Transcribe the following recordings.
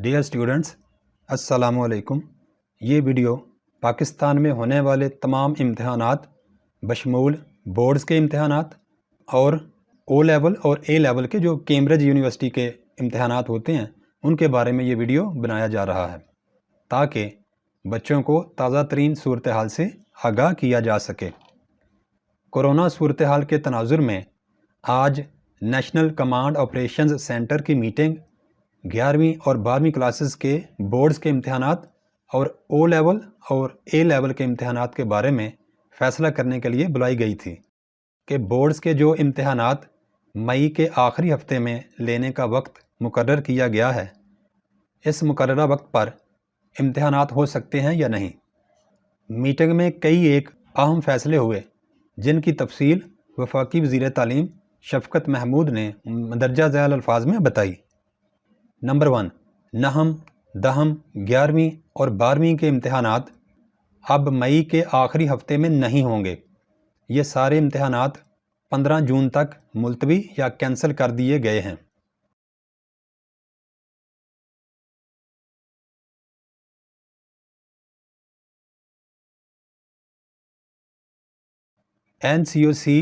Dear students, अस्सलाम वालेकुम। ये वीडियो पाकिस्तान में होने वाले तमाम इम्तहानात बशमूल बोर्ड्स के इम्तहानात और ओ लेवल और ए लेवल के जो कैम्ब्रिज यूनिवर्सिटी के इम्तहानात होते हैं उनके बारे में ये वीडियो बनाया जा रहा है ताकि बच्चों को ताज़ा तरीन सूरत हाल से आगाह किया जा सके। कोरोना सूरत हाल के तनाजुर में आज नेशनल कमांड ऑपरेशंस सेंटर की मीटिंग 11वीं और 12वीं क्लासेस के बोर्ड्स के इम्तहानात और ओ लेवल और ए लेवल के इम्तहानात के बारे में फ़ैसला करने के लिए बुलाई गई थी कि बोर्ड्स के जो इम्तहानात मई के आखिरी हफ्ते में लेने का वक्त मुकर्रर किया गया है, इस मुकर्ररा वक्त पर इम्तहानात हो सकते हैं या नहीं। मीटिंग में कई एक अहम फ़ैसले हुए जिनकी तफसील वफाकी वज़ीर तालीम शफ़क़त महमूद ने मंदरजा ज़ैल अल्फाज में बताई। नंबर 1, नहम, दहम, 11वीं और 12वीं के इम्तहानात अब मई के आखिरी हफ्ते में नहीं होंगे। ये सारे इम्तहानात 15 जून तक मुलतवी या कैंसिल कर दिए गए हैं। NCOC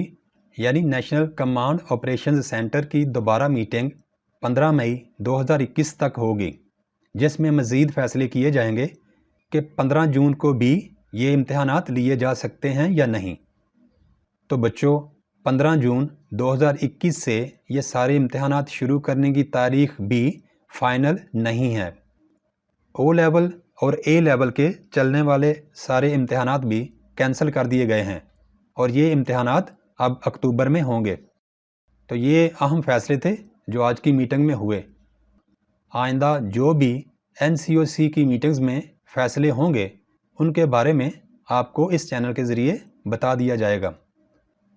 यानी नेशनल कमांड ऑपरेशंस सेंटर की दोबारा मीटिंग 15 मई 2021 तक होगी, जिसमें मज़ीद फ़ैसले किए जाएंगे कि 15 जून को भी ये इम्तहानात लिए जा सकते हैं या नहीं। तो बच्चों, 15 जून 2021 से ये सारे इम्तहानात शुरू करने की तारीख़ भी फ़ाइनल नहीं है। ओ लेवल और ए लेवल के चलने वाले सारे इम्तहानात भी कैंसिल कर दिए गए हैं और ये इम्तहानात अब अक्टूबर में होंगे। तो ये अहम फ़ैसले थे जो आज की मीटिंग में हुए। आइंदा जो भी NCOC की मीटिंग्स में फ़ैसले होंगे उनके बारे में आपको इस चैनल के ज़रिए बता दिया जाएगा।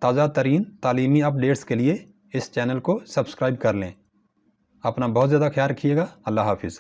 ताज़ा तरीन तालीमी अपडेट्स के लिए इस चैनल को सब्सक्राइब कर लें। अपना बहुत ज़्यादा ख्याल रखिएगा। अल्लाह हाफिज़।